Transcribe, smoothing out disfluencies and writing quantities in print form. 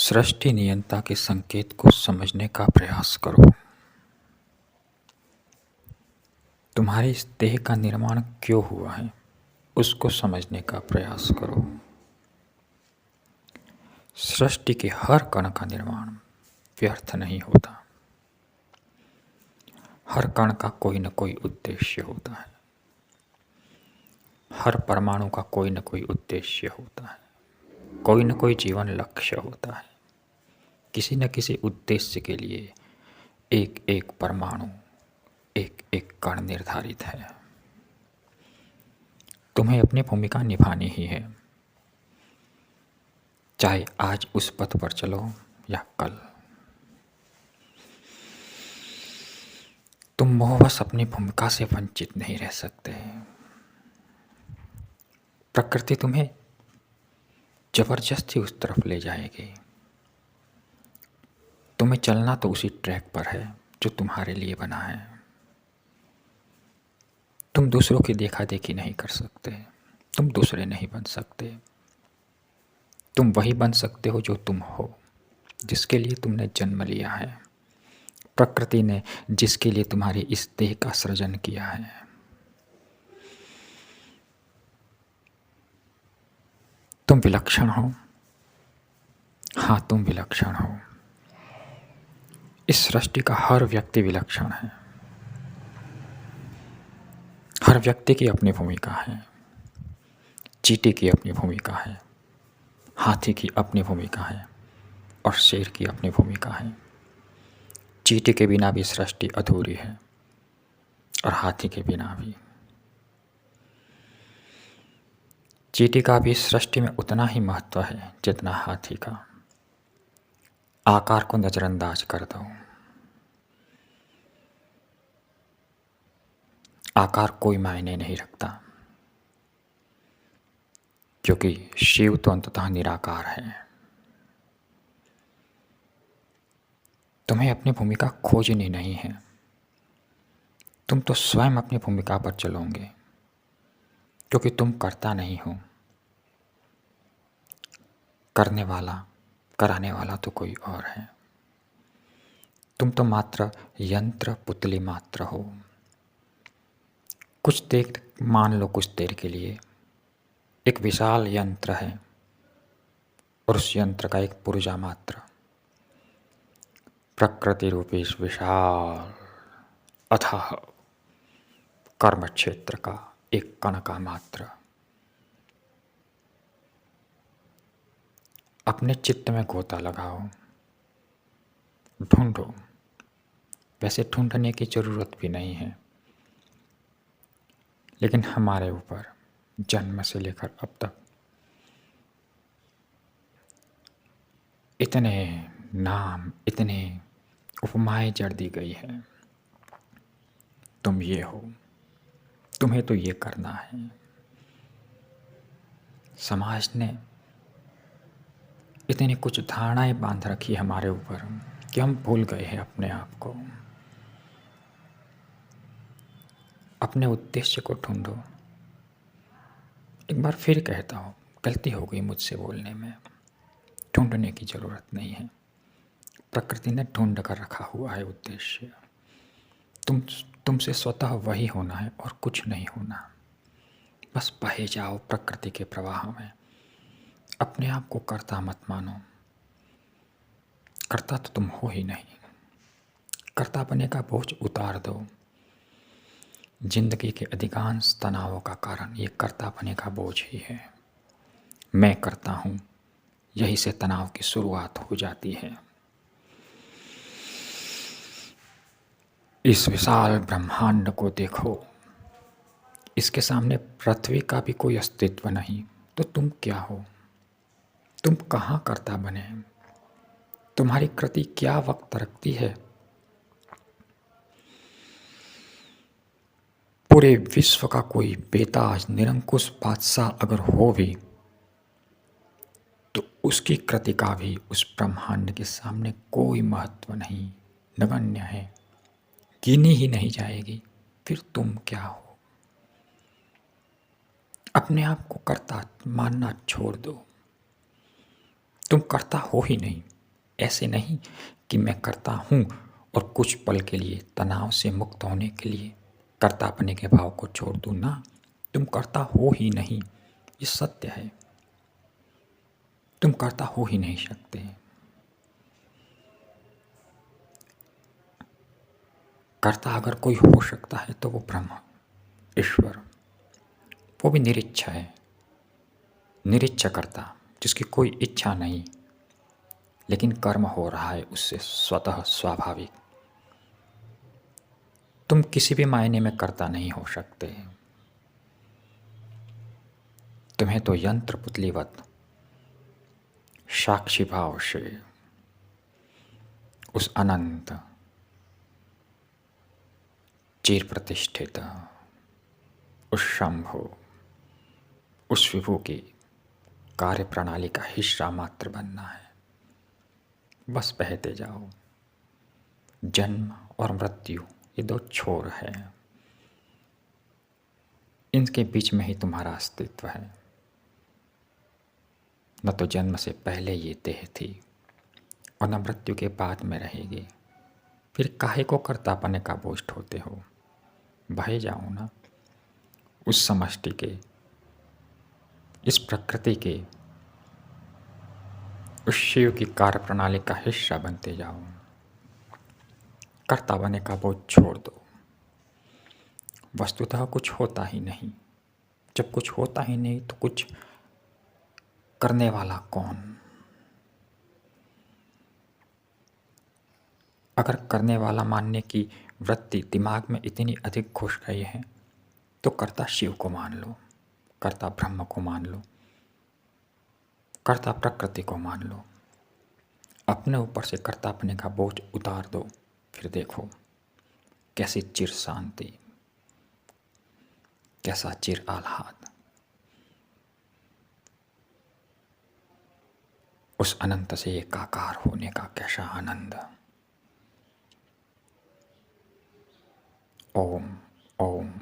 सृष्टि नियंता के संकेत को समझने का प्रयास करो। तुम्हारे इस देह का निर्माण क्यों हुआ है, उसको समझने का प्रयास करो। सृष्टि के हर कण का निर्माण व्यर्थ नहीं होता। हर कण का कोई न कोई उद्देश्य होता है। हर परमाणु का कोई न कोई उद्देश्य होता है। कोई न कोई जीवन लक्ष्य होता है। किसी न किसी उद्देश्य के लिए एक एक परमाणु, एक एक कण निर्धारित है। तुम्हें अपनी भूमिका निभानी ही है, चाहे आज उस पथ पर चलो या कल। तुम मोहवश अपनी भूमिका से वंचित नहीं रह सकते। प्रकृति तुम्हें जबरदस्ती उस तरफ ले जाएगी। तुम्हें चलना तो उसी ट्रैक पर है जो तुम्हारे लिए बना है। तुम दूसरों की देखा देखी नहीं कर सकते। तुम दूसरे नहीं बन सकते। तुम वही बन सकते हो जो तुम हो, जिसके लिए तुमने जन्म लिया है। प्रकृति ने जिसके लिए तुम्हारी इस देह का सृजन किया है। तुम विलक्षण हो। हाँ, तुम विलक्षण हो। इस सृष्टि का हर व्यक्ति विलक्षण है। हर व्यक्ति की अपनी भूमिका है। चींटी की अपनी भूमिका है, हाथी की अपनी भूमिका है और शेर की अपनी भूमिका है। चींटी के बिना भी सृष्टि अधूरी है और हाथी के बिना भी। चींटी का भी सृष्टि में उतना ही महत्व है जितना हाथी का। आकार को नजरअंदाज कर दो। आकार कोई मायने नहीं रखता, क्योंकि शिव तो अंततः निराकार है। तुम्हें अपनी भूमिका खोजनी नहीं है। तुम तो स्वयं अपनी भूमिका पर चलोगे, क्योंकि तुम करता नहीं हो। करने वाला, कराने वाला तो कोई और है। तुम तो मात्र यंत्र पुतली मात्र हो। कुछ देर मान लो, कुछ देर के लिए एक विशाल यंत्र है और उस यंत्र का एक पुर्जा मात्र प्रकृति रूपी इस विशाल अथाह कर्म क्षेत्र का एक कण का मात्र। अपने चित्त में गोता लगाओ, ढूंढो। वैसे ढूंढने की जरूरत भी नहीं है, लेकिन हमारे ऊपर जन्म से लेकर अब तक इतने नाम, इतने उपमाएं जड़ दी गई है। तुम ये हो, तुम्हें तो ये करना है। समाज ने इतनी कुछ धारणाएं बांध रखी है हमारे ऊपर कि हम भूल गए हैं अपने आप को। अपने उद्देश्य को ढूंढो। एक बार फिर कहता हूँ, गलती हो गई मुझसे बोलने में। ढूंढने की जरूरत नहीं है। प्रकृति ने ढूंढ कर रखा हुआ है उद्देश्य। तुमसे स्वतः वही होना है और कुछ नहीं होना। बस बहे जाओ प्रकृति के प्रवाह में। अपने आप को कर्ता मत मानो। कर्ता तो तुम हो ही नहीं। कर्ता बने का बोझ उतार दो। जिंदगी के अधिकांश तनावों का कारण ये कर्ता बने का बोझ ही है। मैं करता हूँ, यही से तनाव की शुरुआत हो जाती है। इस विशाल ब्रह्मांड को देखो। इसके सामने पृथ्वी का भी कोई अस्तित्व नहीं, तो तुम क्या हो? तुम कहाँ कर्ता बने? तुम्हारी कृति क्या वक्त रखती है? पूरे विश्व का कोई बेताज निरंकुश बादशाह अगर हो भी, तो उसकी कृति का भी उस ब्रह्मांड के सामने कोई महत्व नहीं, नगण्य है, गिनी ही नहीं जाएगी। फिर तुम क्या हो? अपने आप को कर्ता मानना छोड़ दो। तुम कर्ता हो ही नहीं, ऐसे नहीं कि मैं करता हूँ और कुछ पल के लिए तनाव से मुक्त होने के लिए कर्तापने के भाव को छोड़ दूँ ना। तुम करता हो ही नहीं, ये सत्य है। तुम करता हो ही नहीं सकते। कर्ता अगर कोई हो सकता है तो वो ब्रह्म, ईश्वर, वो भी निरीच्छा है, निरीच्छा करता, जिसकी कोई इच्छा नहीं, लेकिन कर्म हो रहा है उससे स्वतः स्वाभाविक। तुम किसी भी मायने में कर्ता नहीं हो सकते। तुम्हें तो यंत्र पुतलीवत साक्षी भाव से उस अनंत चिर प्रतिष्ठित उस शंभु, उस विभु की कार्य प्रणाली का हिस्सा मात्र बनना है। बस बहते जाओ। जन्म और मृत्यु ये दो छोर है, इनके बीच में ही तुम्हारा अस्तित्व है। न तो जन्म से पहले ये देह थी और न मृत्यु के बाद में रहेगी। फिर काहे को कर्तापने का बोझ ढोते हो? बहे जाओ ना उस समष्टि के, इस प्रकृति के, उस शिव की कार्य प्रणाली का हिस्सा बनते जाओ। कर्ता बनने का बोझ छोड़ दो। वस्तुतः कुछ होता ही नहीं। जब कुछ होता ही नहीं तो कुछ करने वाला कौन? अगर करने वाला मानने की वृत्ति दिमाग में इतनी अधिक घुस गई है तो कर्ता शिव को मान लो, कर्ता ब्रह्म को मान लो, कर्ता प्रकृति को मान लो। अपने ऊपर से कर्तापने का बोझ उतार दो, फिर देखो कैसी चिर शांति, कैसा चिर आह्लाद, उस अनंत से एकाकार होने का कैसा आनंद। ओम ओम